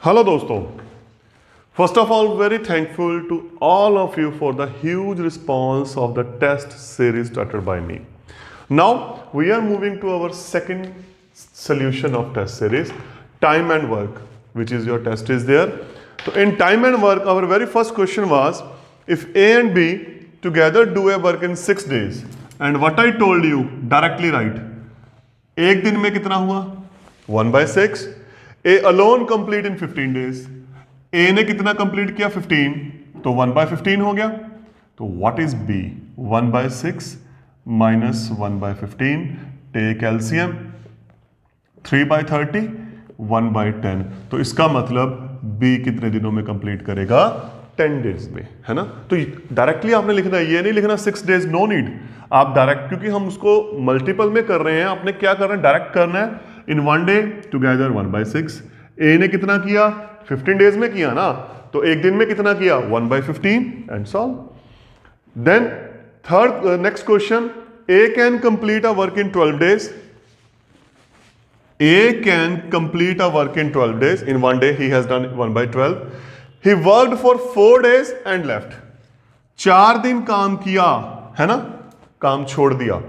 Hello दोस्तों, first of all very thankful to all of you for the huge response of the test series started by me. Now we are moving to our second solution of test series, time and work, which is your test is there. So in time and work our very first question was, if A and B together do a work in 6 days, and what I told you directly write, एक दिन में कितना हुआ 1/6. A alone complete in 15 days. A ने कितना complete किया 15, तो 1/15 हो गया. तो what is B? 1/6 minus 1/15. Take LCM 3/30 1/10. तो इसका मतलब बी कितने दिनों में कंप्लीट करेगा? 10 डेज में, है ना. तो डायरेक्टली आपने लिखना है, ये नहीं लिखना 6 डेज, नो नीड. आप डायरेक्ट, क्योंकि हम उसको मल्टीपल में कर रहे हैं, आपने क्या करना है, डायरेक्ट करना है. इन 1 डे टुगेदर 1/6. ए ने कितना किया? 15 डेज में किया ना, तो एक दिन में कितना किया? 1/15 and solve. Then third next question, A can complete a work in 12 days. A can complete a work in 12 days. In 1 day he has done 1/12. He worked for 4 days and left. 4 दिन काम किया, है ना, काम छोड़ दिया.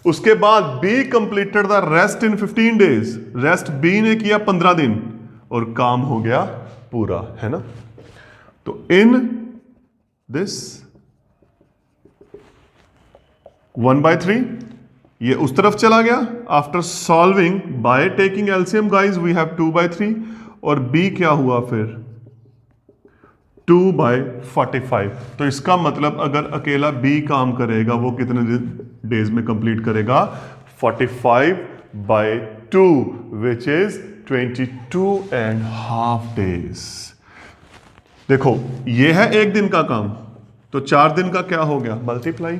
उसके बाद B completed the rest in 15 days. Rest B ने किया 15 दिन और काम हो गया पूरा, है ना. तो in this 1/3 ये उस तरफ चला गया. After solving by taking LCM guys we have 2/3. और बी क्या हुआ फिर? 2/45. तो इसका मतलब अगर अकेला बी काम करेगा वो कितने डेज में कंप्लीट करेगा? 45/2 विच इज 22.5 डेज. देखो ये है एक दिन का काम, तो 4 दिन का क्या हो गया? मल्टीप्लाई.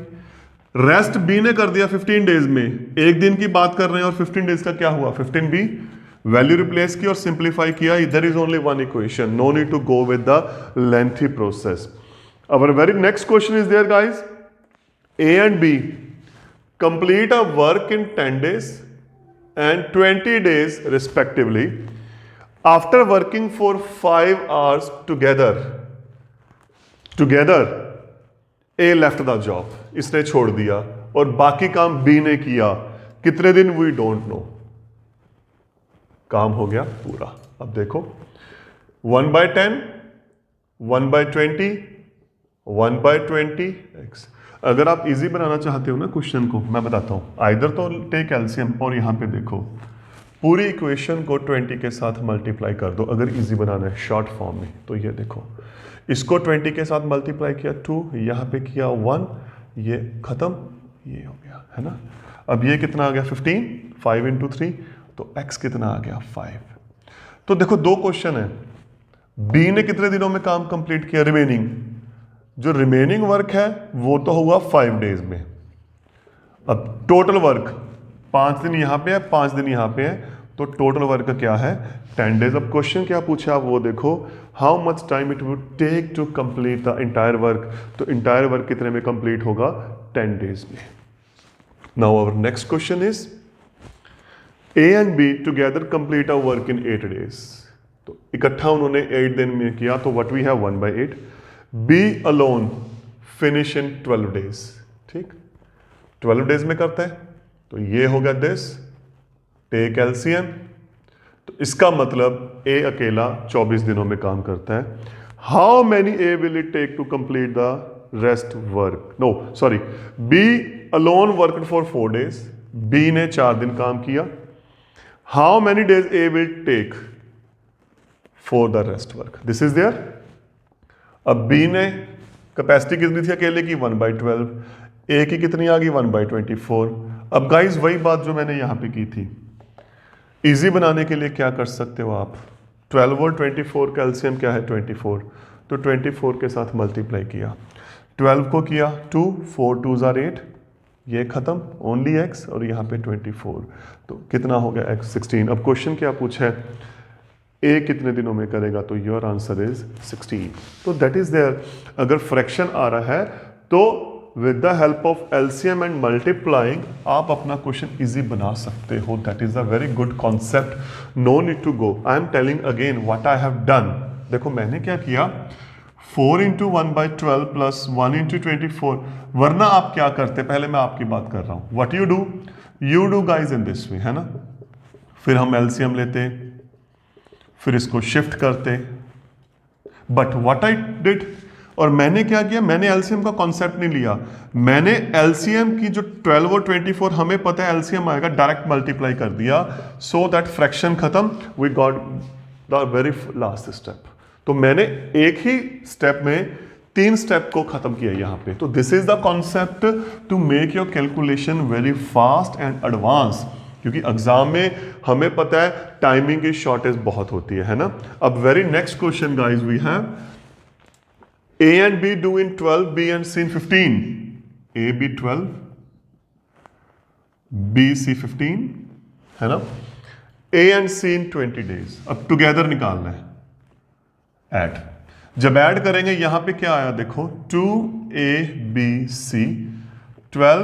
रेस्ट बी ने कर दिया 15 डेज में, एक दिन की बात कर रहे हैं, और 15 डेज का क्या हुआ? 15b. वैल्यू रिप्लेस की और सिंप्लीफाई किया. There is only one equation, no need to go with the lengthy process. Our very next question is there guys, A and B complete a work in 10 days and 20 days respectively after working for 5 hours together. A left the job, इसने छोड़ दिया, और बाकी काम B ने किया. कितने दिन? We don't know. काम हो गया पूरा. अब देखो 1/10 1/20 1/20x. अगर आप इजी बनाना चाहते हो ना क्वेश्चन को, मैं बताता हूं, आइदर तो टेक एलसीएम और यहां पे देखो पूरी इक्वेशन को 20 के साथ मल्टीप्लाई कर दो अगर इजी बनाना है शॉर्ट फॉर्म में. तो ये देखो, इसको 20 के साथ मल्टीप्लाई किया 2, यहाँ पे किया 1, ये खत्म, ये हो गया, है ना. अब ये कितना आ गया? 15. 5 × 3, तो x कितना आ गया? 5. तो देखो दो क्वेश्चन है. B ने कितने दिनों में काम कंप्लीट किया? रिमेनिंग, जो रिमेनिंग वर्क है वो तो हुआ 5 डेज में. अब टोटल वर्क 5 दिन यहाँ पे है, 5 दिन यहाँ पे है, तो टोटल वर्क क्या है? 10 डेज. अब क्वेश्चन क्या पूछा आप वो देखो, how much time it would take to complete the entire work. तो इंटायर वर्क कितने में कंप्लीट होगा? 10 डेज में. Now our next question is, A and B together complete a work in 8 days. तो इकट्ठा उन्होंने 8 दिन में किया, तो what we have 1/8. B alone finish in 12 days. ठीक, 12 डेज में करता है, तो ये होगा दिस. Take LCM. तो इसका मतलब ए अकेला 24 दिनों में काम करता है. How many A will it take to complete the rest work? No sorry, B alone worked for 4 days. B ने 4 दिन काम किया. How many days A will take for the rest work? This is there. अब B ने capacity कितनी थी अकेले की? 1/12. ए की कितनी आ गई? 1/24. अब गाइज वही बात जो मैंने यहां पे की थी, इजी बनाने के लिए क्या कर सकते हो आप? 12 और 24 का एलसीएम क्या है? 24. तो 24 के साथ मल्टीप्लाई किया, 12 को किया 2, 4 2s are 8, ये खत्म, ओनली x, और यहाँ पे 24, तो कितना हो गया x? 16. अब क्वेश्चन क्या पूछा है? ए कितने दिनों में करेगा? तो योर आंसर इज 16. तो दैट इज देयर. अगर फ्रैक्शन आ रहा है तो with the help of LCM and multiplying आप अपना क्वेश्चन इजी बना सकते हो. That is a very good concept. No need to go. I am telling again what I have done. देखो मैंने क्या किया, 4 इंटू 1/12 प्लस 1 इंटू 24. वरना आप क्या करते, पहले मैं आपकी बात कर रहा हूं. What you do guys in this वे, है ना. फिर हम एलसीएम लेते, फिर इसको शिफ्ट करते. बट व्हाट आई डिड, और मैंने क्या किया, मैंने एलसीएम का कॉन्सेप्ट नहीं लिया. मैंने एलसीएम की जो 12 और 24 हमें पता है एलसीएम आएगा, डायरेक्ट मल्टीप्लाई कर दिया. सो दैट फ्रैक्शन खत्म. We got the very last step. तो मैंने एक ही स्टेप में 3 स्टेप को खत्म किया यहां पे. तो this is the concept to make your calculation very fast and advance. क्योंकि एग्जाम में हमें पता है टाइमिंग की शॉर्टेज बहुत होती है ना. अब very next question guys we have A and B do in 12, B and C in 15. A, B 12, B, C 15, है ना. A and C in 20 days. अब टुगेदर निकालना है. ऐड, जब ऐड करेंगे यहां पे क्या आया देखो, 2A, B, C, 12,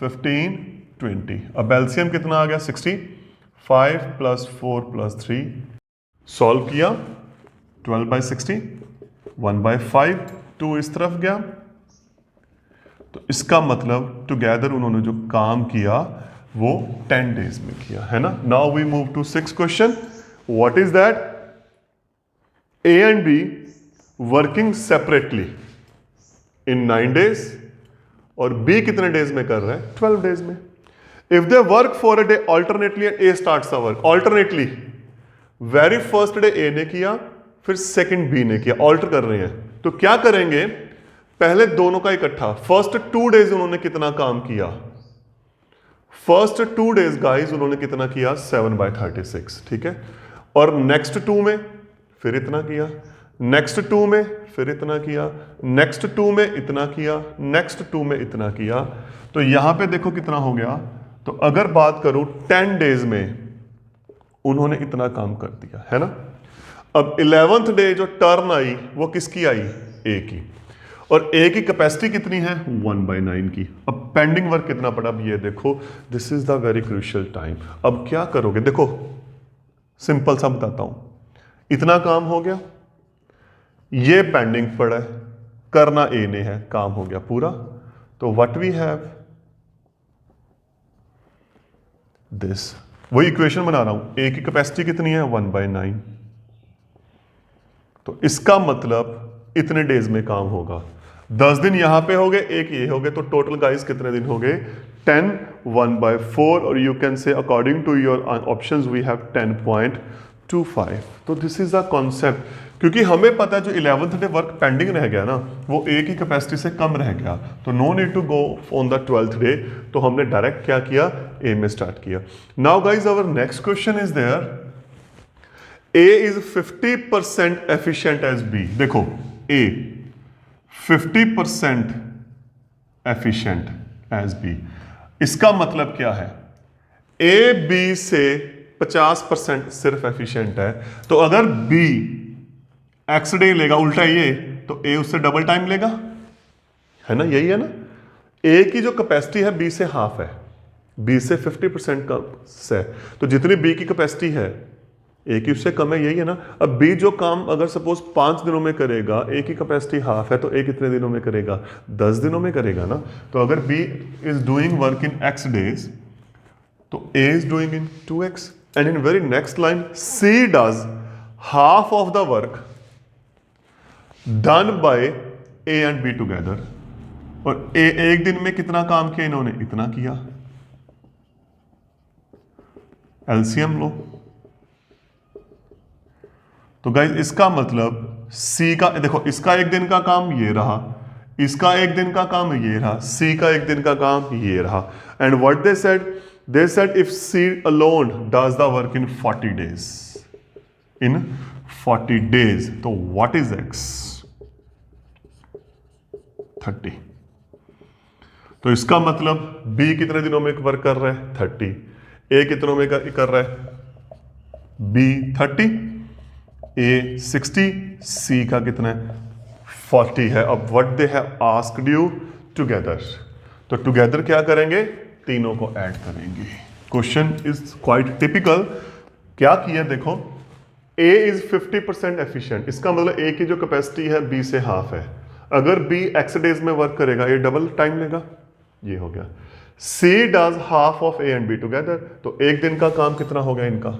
15, 20. अब एलसीएम कितना आ गया, 60. 5 + 4 + 3. सॉल्व किया, 12/60, 1/5, 2 इस तरफ गया. तो इसका मतलब टुगेदर उन्होंने जो काम किया वो 10 डेज में किया, है ना. Now we move to 6th question. What is that, A and B working separately in 9 days और B कितने डेज में कर रहे हैं, 12 डेज में. If they work for a day alternately and A starts the work alternately. Very first day A ने किया, फिर सेकंड B ने किया, ऑल्टर कर रहे हैं. तो क्या करेंगे, पहले दोनों का इकट्ठा. फर्स्ट 2 डेज उन्होंने कितना काम किया, फर्स्ट 2 डेज गाइस उन्होंने कितना किया, 7/36. ठीक है. और नेक्स्ट 2 में फिर इतना किया, नेक्स्ट 2 में फिर इतना किया, नेक्स्ट 2 में इतना किया, नेक्स्ट 2 में इतना किया. तो यहां पे देखो कितना हो गया. तो अगर बात करूं 10 डेज में उन्होंने इतना काम कर दिया, है ना. अब 11th डे जो टर्न आई वो किसकी आई, ए की. और ए की कैपेसिटी कितनी है, 1/9 की. अब पेंडिंग वर्क कितना पड़ा, अब ये देखो, this is the very crucial time. अब क्या करोगे, देखो सिंपल सा बताता हूं. इतना काम हो गया, ये पेंडिंग पड़ा है, करना ए ने है, काम हो गया पूरा. तो व्हाट वी हैव दिस, वही इक्वेशन बना रहा हूं. ए की कैपेसिटी कितनी है, 1/9. तो इसका मतलब इतने डेज में काम होगा. 10 दिन यहां पे हो गए, एक ये हो गए. तो टोटल गाइस कितने दिन हो गए, 10. 1/4 और you can say according to your options we have 10.25. तो दिस इज द कॉन्सेप्ट. क्योंकि हमें पता है जो 11th डे वर्क पेंडिंग रह गया ना, वो ए की कैपेसिटी से कम रह गया. तो no need to go on the 12th day. तो हमने डायरेक्ट क्या किया, ए में स्टार्ट किया. Now guys our next question is there, A is 50% efficient as B. देखो A 50% efficient as B. इसका मतलब क्या है, A B से 50% सिर्फ एफिशिएंट है. तो अगर B X डे लेगा, उल्टा ये, तो A उससे डबल टाइम लेगा, है ना. यही है ना. A की जो कैपेसिटी है B से हाफ है, B से 50% कम है. तो जितनी B की कैपेसिटी है ए की उससे कम है, यही है ना. अब बी जो काम अगर सपोज 5 दिनों में करेगा, ए की कैपेसिटी हाफ है, तो ए कितने दिनों में करेगा, 10 दिनों में करेगा ना. तो अगर B is doing work in x days, तो A is doing in 2x. And in very next line C does half of the work done by A and B together. और ए एक दिन में कितना काम किया, इन्होंने इतना किया. एलसीएम लो. तो गाइस इसका मतलब सी का, देखो इसका एक दिन का काम ये रहा, इसका एक दिन का काम ये रहा, सी का एक दिन का काम ये रहा. And what they said if C alone does the work in 40 days, in 40 days. तो व्हाट इज एक्स, 30. तो इसका मतलब बी कितने दिनों में वर्क कर रहा है, 30. ए कितनों में कर रहा है, बी 30, ए 60, सी का कितना है, 40 है. अब what they have asked you together. तो टुगेदर क्या करेंगे, तीनों को ऐड करेंगे। Question is quite typical. क्या किया देखो, A इज 50% एफिशिएंट, इसका मतलब A की जो कैपेसिटी है B से हाफ है। अगर B x डेज में वर्क करेगा, ये डबल टाइम लेगा, ये हो गया। C does half of A and B together, तो एक दिन का काम कितना हो गया इनका,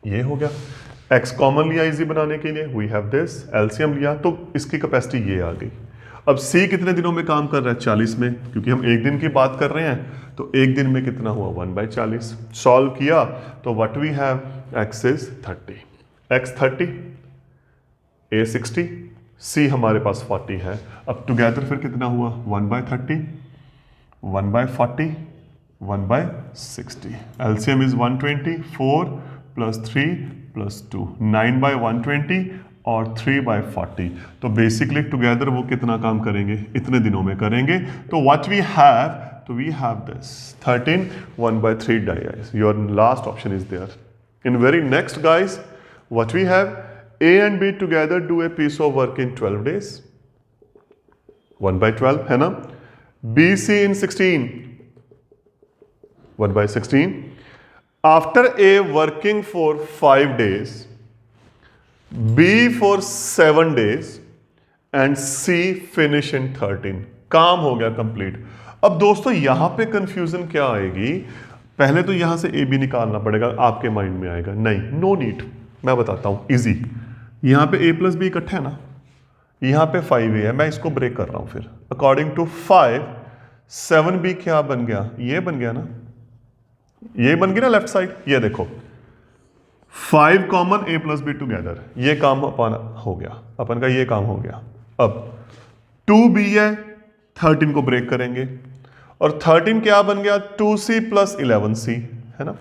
ये हो गया। x कॉमन लिया इजी बनाने के लिए, वी हैव दिस, एलसीएम लिया तो इसकी कैपेसिटी ये आ गई। अब C कितने दिनों में काम कर रहा है, 40 में, क्योंकि हम एक दिन की बात कर रहे हैं, तो एक दिन में कितना हुआ 1/40। सॉल्व किया तो व्हाट वी हैव, x इज 30, x 30, A 60, C हमारे पास 40 है। अब टुगेदर फिर कितना हुआ, 1/30, 1/40, 1/60। एलसीएम इज 120, 4 + 3 + 2, 9/120 और 3/40। तो बेसिकली टुगेदर वो कितना काम करेंगे, इतने दिनों में करेंगे। तो व्हाट वी हैव, तो we have this 13, 1/3 guys. Your last option is there. In very next guys, what we have, A and B together do a piece of work in 12 days, 1/12 है ना। B, C in 16, 1/16. After A working for 5 days, B for 7 days and C finish in 13. काम हो गया complete. अब दोस्तों यहां पे confusion क्या आएगी, पहले तो यहां से ए बी निकालना पड़ेगा, आपके माइंड में आएगा नहीं, नो नीड, मैं बताता हूं इजी। यहां पे a + b इकट्ठा है ना, यहां पे 5a है, मैं इसको ब्रेक कर रहा हूं फिर। अकॉर्डिंग टू 5, 7b क्या बन गया, ये बन गया ना, ये बन गया ना लेफ्ट साइड। ये देखो 5 कॉमन a + b टुगेदर, ये काम अपन हो गया, अपन का ये काम हो गया। अब 2b है, 13 को ब्रेक करेंगे और 13 क्या बन गया, 2c + 11c है ना।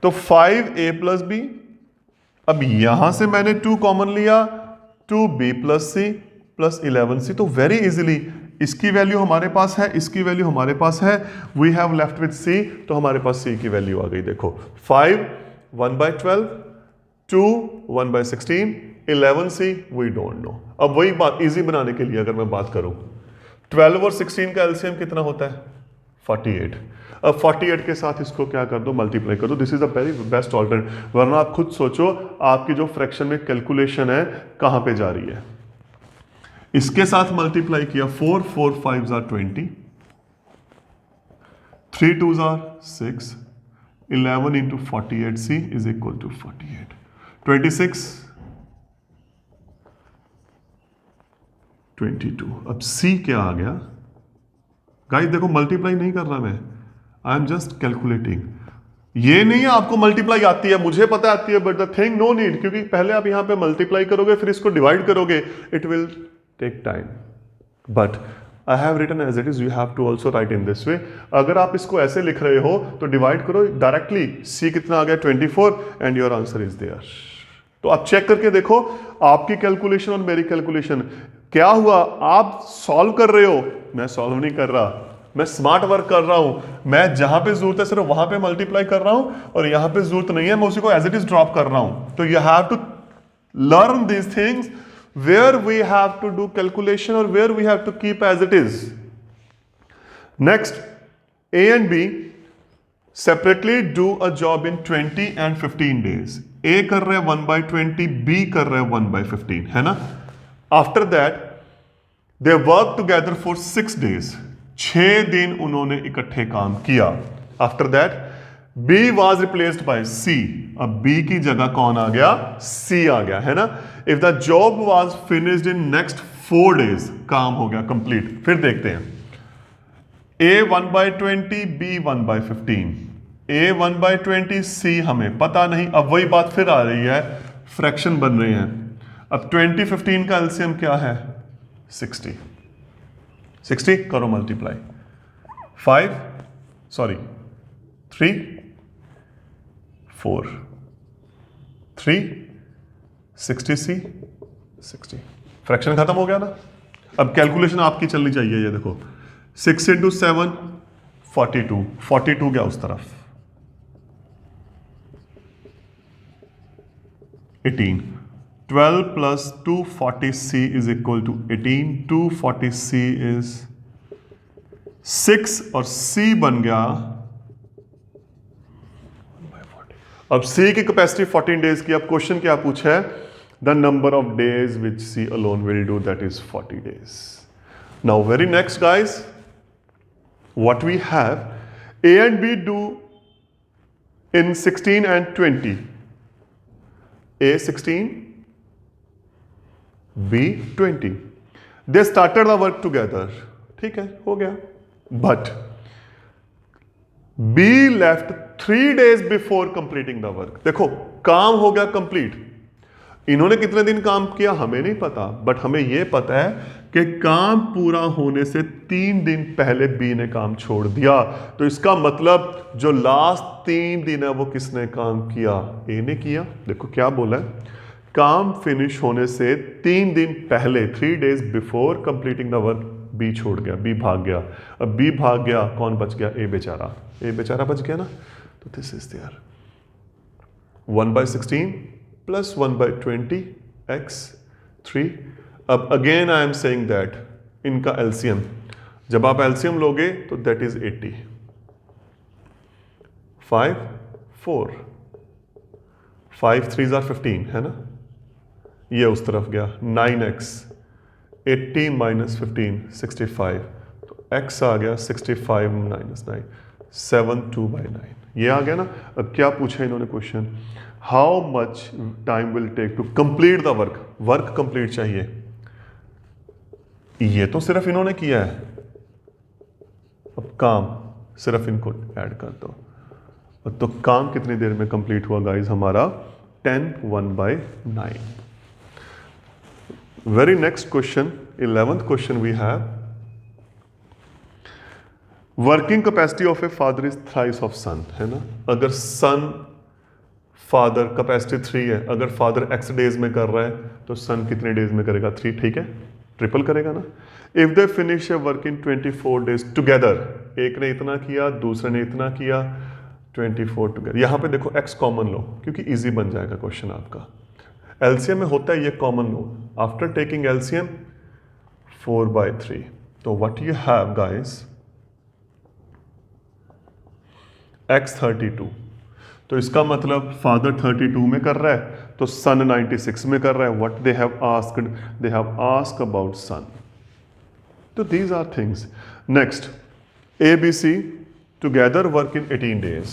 तो 5a + b, अब यहां से मैंने 2 कॉमन लिया, 2b + c + 11c, तो वेरी इजीली इसकी वैल्यू हमारे पास है, इसकी वैल्यू हमारे पास है, we have left with c, तो हमारे पास c की वैल्यू आ गई। देखो 5 1/12, 2 1/16, 11c वी डोंट नो। अब वही बात इजी बनाने के लिए अगर मैं बात करूं, 12 और 16 का एलसीएम कितना होता है, 48। अब 48 के साथ इसको क्या कर दो, मल्टीप्लाई कर दो। This is a very best alternate, वरना आप खुद सोचो आपकी जो फ्रैक्शन में कैलकुलेशन है कहां पे जा रही है। इसके साथ मल्टीप्लाई किया, 4 4 5 are 20, 3 2 are 6, 11 into 48c is equal to 48, 26, 22। अब c क्या आ गया गाइस, देखो मल्टीप्लाई नहीं कर रहा मैं, आई एम जस्ट कैलकुलेटिंग। ये नहीं है आपको मल्टीप्लाई आती है, मुझे पता आती है, but the thing no need, क्योंकि पहले आप यहां पे मल्टीप्लाई करोगे फिर इसको डिवाइड करोगे, it will take time. But I have written as it is, you have to also write in this way. अगर आप इसको ऐसे लिख रहे हो तो डिवाइड करो डायरेक्टली, c कितना आ गया 24 and your answer is there. तो आप चेक करके देखो आपकी कैलकुलेशन और मेरी कैलकुलेशन क्या हुआ। आप सॉल्व कर रहे हो, मैं सॉल्व नहीं कर रहा, मैं स्मार्ट वर्क कर रहा हूं। मैं जहां पे जरूरत है सिर्फ वहां पे मल्टीप्लाई कर रहा हूं, और यहां पे जरूरत नहीं है मैं उसी को एज इट इज ड्रॉप कर रहा हूं। तो you have to learn these things where we have to do calculation और where we have to keep as it is. Next, A and B separately do a job in 20 and 15 days। A कर रहे हैं 1/20, B कर रहे हैं 1/15, है ना। After that they work together for 6 days, 6 दिन उन्होंने इकट्ठे काम किया। After that B was replaced by C, अब बी की जगह कौन आ गया, सी आ गया, है ना। If the job was finished in next 4 days, काम हो गया कंप्लीट। फिर देखते हैं, ए 1/20, बी 1/15, ए 1/20, सी हमें पता नहीं। अब वही बात फिर आ रही है, फ्रैक्शन बन रहे हैं। अब 20 15 का एलसीएम क्या है, 60, 60 करो मल्टीप्लाई, 3 4 3 60c 60, फ्रैक्शन खत्म हो गया ना। अब कैलकुलेशन आपकी चलनी चाहिए। ये देखो 6 into 7 42, 42 गया उस तरफ, 18, 12 + 240c is equal to 18, 240c is 6 और C बन गया। अब C की कैपेसिटी 14 डेज की। अब क्वेश्चन क्या पूछा है? The number of days which C alone will do, that is 40 days. Now very next guys, what we have, A and B do in 16 and 20. A 16, B 20. They started the work together. ठीक है, हो गया। But B left 3 days before completing the work. देखो, काम हो गया complete. इन्होंने कितने दिन काम किया हमें नहीं पता, बट हमें यह पता है कि काम पूरा होने से 3 दिन पहले बी ने काम छोड़ दिया। तो इसका मतलब जो लास्ट 3 दिन है वो किसने काम किया? ए ने किया। देखो क्या बोला है, काम फिनिश होने से 3 दिन पहले, 3 days before completing the work, B छोड़ गया, बी भाग गया। अब बी भाग गया, कौन बच गया? ए बेचारा। ए बेचारा बच गया ना। तो this is there 1/16 plus 1/20 x 3। अब again I am saying that इनका एलसीएम, जब आप एलसीएम लोगे तो दैट इज 80। 5 4 5 3 are 15 है ना। ये उस तरफ गया 9x 80 minus 15 65। तो x आ गया 65 minus 9 7/2/9। ये आ गया ना। अब क्या पूछा इन्होंने question? How much time will take to complete the work. Work complete चाहिए। ये तो सिर्फ इन्होंने किया है, अब काम सिर्फ इनको ऐड कर दो। तो काम कितनी देर में कंप्लीट हुआ गाइस हमारा? 10 1/9। Very next question, 11th question we have, working capacity of a father is thrice of son, है ना। अगर सन फादर कैपेसिटी 3 है, अगर फादर x डेज में कर रहा है तो सन कितने डेज में करेगा? 3, ठीक है, ट्रिपल करेगा ना। If they finish A work in 24 days together, एक ने इतना किया, दूसरे ने इतना किया, 24 टुगेदर। यहां पे देखो x कॉमन लो क्योंकि इजी बन जाएगा क्वेश्चन आपका। एलसीएम में होता है ये कॉमन लो, आफ्टर टेकिंग एलसीएम 4/3। तो what you have guys, x 32। तो इसका मतलब फादर 32 में कर रहा है तो सन 96 में कर रहा है। What they have asked, they have asked about son. तो these are things. Next, A B C together work in 18 days.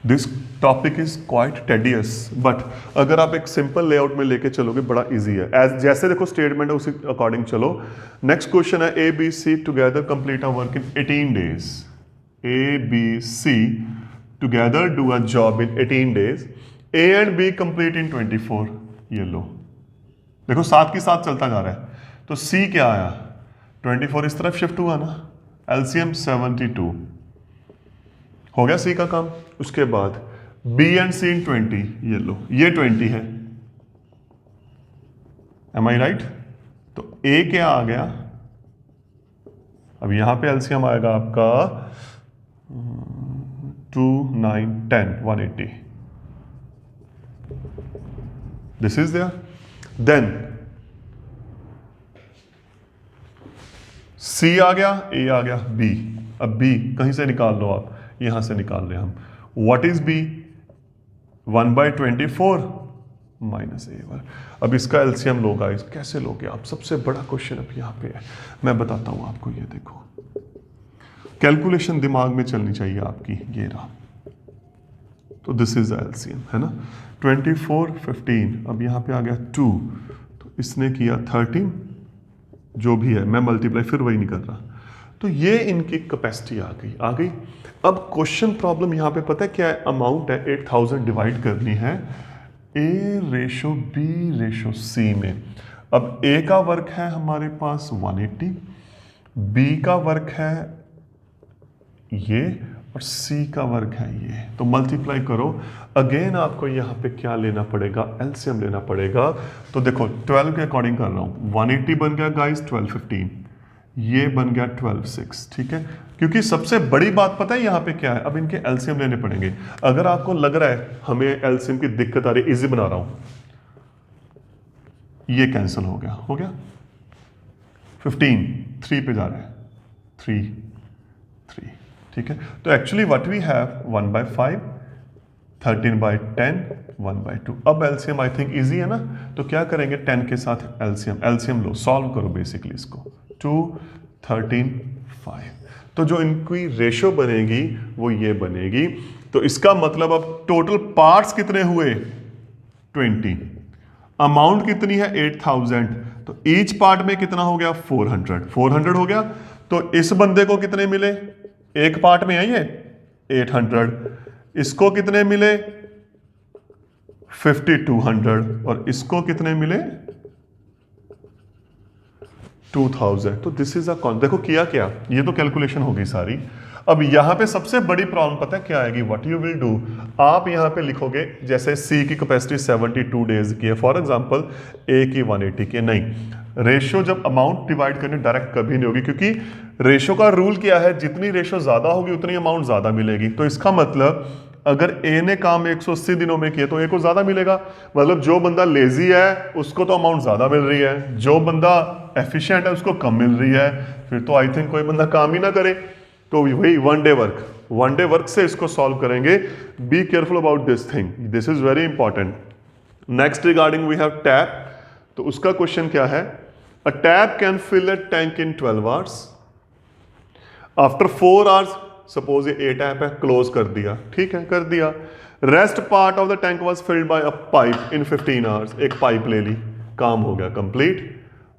This topic is quite tedious, but अगर आप एक सिंपल लेआउट में लेके चलोगे बड़ा इजी है। एज जैसे देखो स्टेटमेंट है उसी अकॉर्डिंग चलो। नेक्स्ट क्वेश्चन है, A B C together complete a work in 18 days. A B C together do a job in 18 days, A and B complete in 24। ये लो, देखो साथ के साथ चलता जा रहा है। तो C क्या आया? 24 इस तरफ शिफ्ट हुआ ना, एलसीएम 72 हो गया C का काम। उसके बाद B and C in 20, ये लो, ये 20 है। Am I right? तो A क्या आ गया? अब यहां पे एलसीएम आएगा आपका 2 9 10 180। This is there. Then C आ गया, A आ गया, B। अब B कहीं से निकाल लो आप, यहां से निकाल रहे हम। What is B? 1/24 minus A। अब इसका एलसीएम लो गाइस, कैसे लोगे आप? सबसे बड़ा क्वेश्चन अब यहां पे है, मैं बताता हूं आपको। ये देखो, कैलकुलेशन दिमाग में चलनी चाहिए आपकी। ये रहा, तो दिस इज एलसीएम, है ना। 24 15, अब यहां पे आ गया 2, तो इसने किया 13, जो भी है मैं मल्टीप्लाई फिर वही नहीं कर रहा। तो ये इनकी कैपेसिटी आ गई। अब क्वेश्चन प्रॉब्लम यहां पे पता है क्या है? अमाउंट है 8000 डिवाइड करनी है A/B/C में। अब A का वर्क है हमारे पास 180, B का वर्क है ये, और C का वर्क है ये। तो मल्टीप्लाई करो। अगेन आपको यहां पे क्या लेना पड़ेगा? एलसीएम लेना पड़ेगा। तो देखो 12 के अकॉर्डिंग कर रहा हूं। 180 बन गया गाइस 12 15, ये बन गया 12 6, ठीक है। क्योंकि सबसे बड़ी बात पता है यहां पे क्या है? अब इनके एलसीएम लेने पड़ेंगे। अगर आपको लग रहा है हमें एलसीएम की दिक्कत आ रही है, इजी बना रहा हूं, ये कैंसिल हो गया 15 3 पे जा रहा है, 3 3, ठीक है। तो एक्चुअली व्हाट वी हैव 1/5, 13/10, 1/2। अब एलसीएम आई थिंक इजी है ना, तो क्या करेंगे 10 के साथ एलसीएम लो, सॉल्व करो बेसिकली इसको। 2, 13, 5। तो जो इनकी रेशो बनेगी वो ये बनेगी। तो इसका मतलब अब टोटल पार्ट्स कितने हुए 20, अमाउंट कितनी है 8000, तो ईच पार्ट में कितना हो गया 400 हो गया। तो इस बंदे को कितने मिले, एक पार्ट में है ये 800, इसको कितने मिले 5200 और इसको कितने मिले 2000। तो दिस इज अ कॉन, देखो किया क्या, ये तो कैलकुलेशन होगी सारी। अब यहां पे सबसे बड़ी प्रॉब्लम पता है क्या आएगी, व्हाट यू विल डू, आप यहां पे लिखोगे जैसे सी की कैपेसिटी 72 डेज की है फॉर एग्जांपल, ए की 180 की, नहीं रेशियो जब अमाउंट डिवाइड करने डायरेक्ट कभी नहीं होगी, क्योंकि रेशियो का रूल क्या है, जितनी रेशियो ज्यादा होगी उतनी अमाउंट ज्यादा मिलेगी। तो इसका मतलब अगर ए ने काम 180 दिनों में किया तो ए को ज्यादा मिलेगा, मतलब जो बंदा लेजी है उसको तो अमाउंट ज्यादा मिल रही है, जो बंदा एफिशिएंट है उसको कम मिल रही है, फिर तो आई थिंक कोई बंदा काम ही ना करे। तो वही वन डे वर्क से इसको सॉल्व करेंगे। Be careful about this thing, this is very important. Next regarding we have tap, तो उसका क्वेश्चन क्या है, a tap can fill a tank in 12 hours, after 4 hours suppose ये ए टैप है, क्लोज कर दिया, ठीक है कर दिया, rest part of the tank was filled by a pipe in 15 hours, एक पाइप ले ली, काम हो गया कंप्लीट।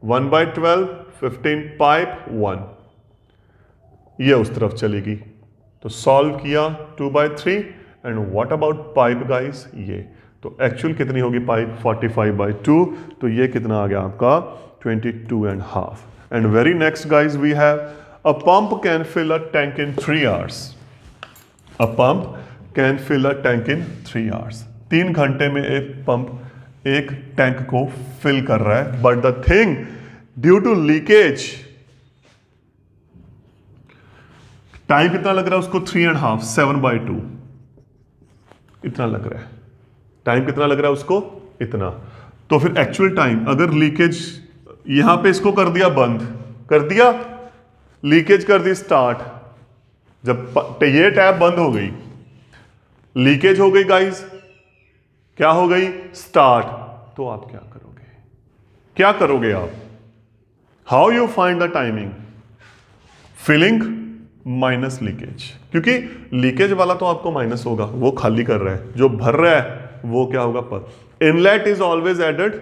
1/12, 15 पाइप 1, ये उस तरफ चलेगी, तो सॉल्व किया 2/3 and what about pipe guys, ये तो एक्चुअल कितनी होगी पाइप 45/2, तो ये कितना आ गया आपका 22.5। And very next guys we have a pump can fill a tank in 3 hours, a pump can fill a tank in 3 hours, 3 घंटे में एक पंप एक टैंक को फिल कर रहा है, but the thing due to leakage time कितना लग रहा है उसको 3.5, 7/2 इतना लग रहा है, टाइम कितना लग रहा है उसको इतना। तो फिर एक्चुअल टाइम अगर लीकेज यहां पे इसको कर दिया बंद, कर दिया लीकेज कर दी स्टार्ट, जब ये टैप बंद हो गई लीकेज हो गई गाइस, क्या हो गई स्टार्ट, तो आप क्या करोगे, क्या करोगे आप, how you find the timing, filling minus leakage, क्योंकि लीकेज वाला तो आपको माइनस होगा, वो खाली कर रहा है, जो भर रहा है वो क्या होगा पर। Inlet is always added,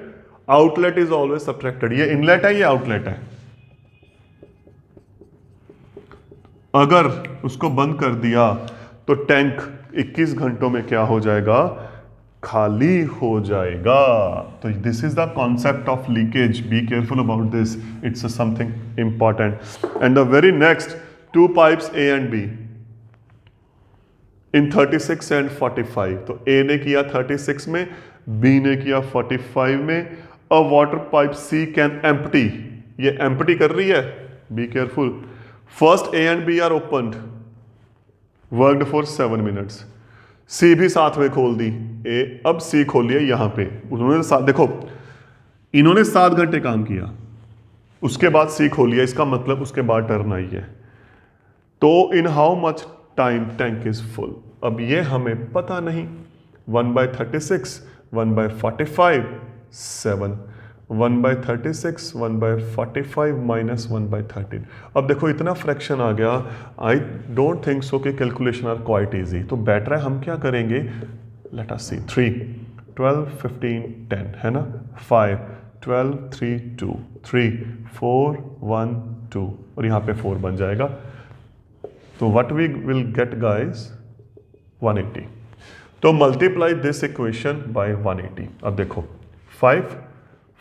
outlet is always subtracted, ये इनलेट है ये आउटलेट है, अगर उसको बंद कर दिया तो टैंक 21 घंटों में क्या हो जाएगा, खाली हो जाएगा। तो this is the concept of leakage, B careful about this, it's something important. And the very next, 2 pipes A and B in 36 and 45, तो A ने किया 36 में, B ने किया 45 में। A water pipe C can empty, ये empty कर रही है, be careful. First A and B are opened, worked for 7 minutes, C भी साथ में खोल दी, A अब C खोलिए यहां पे, उन्होंने देखो इन्होंने 7 घंटे काम किया, उसके बाद C खोलिए, इसका मतलब उसके बाद टर्न आई है, तो in how much time tank is full, अब ये हमें पता नहीं। 1/36, 1/45, 7, 1/36, 1/45 माइनस 1/13। अब देखो इतना फ्रैक्शन आ गया, आई डोंट थिंक सो कि कैलकुलेशन आर क्वाइट इजी, तो बेटर है हम क्या करेंगे, लेट अस सी 3, 12, 15, 10 है ना, 5, 12, 3, 2, 3, 4, 1, 2 और यहाँ पे 4 बन जाएगा। तो what we will get guys 180, तो मल्टीप्लाई दिस इक्वेशन बाय 180। अब देखो 5,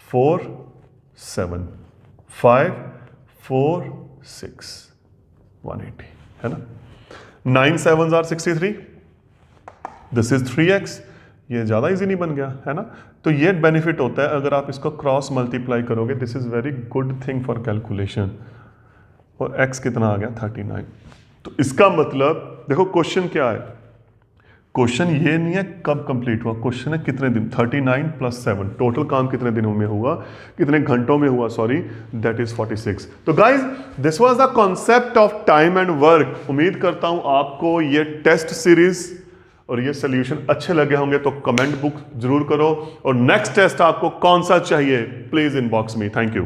4, 7, 5, 4, 6, 180 है ना, 9 7s are 63, this is 3x, ये ज्यादा इजी नहीं बन गया है ना। तो ये बेनिफिट होता है अगर आप इसको क्रॉस मल्टीप्लाई करोगे, this is very good thing for calculation. और x कितना आ गया 39, तो इसका मतलब देखो क्वेश्चन क्या है, क्वेश्चन ये नहीं है कब कंप्लीट हुआ, क्वेश्चन है कितने दिन, 39 + 7, टोटल काम कितने दिनों में हुआ, कितने घंटों में हुआ, सॉरी, दैट इज 46। तो guys this was the concept of time and work. उम्मीद करता हूं आपको ये टेस्ट सीरीज और ये सोल्यूशन अच्छे लगे होंगे, तो कमेंट बुक जरूर करो, और नेक्स्ट टेस्ट आपको कौन सा चाहिए please inbox me. Thank you.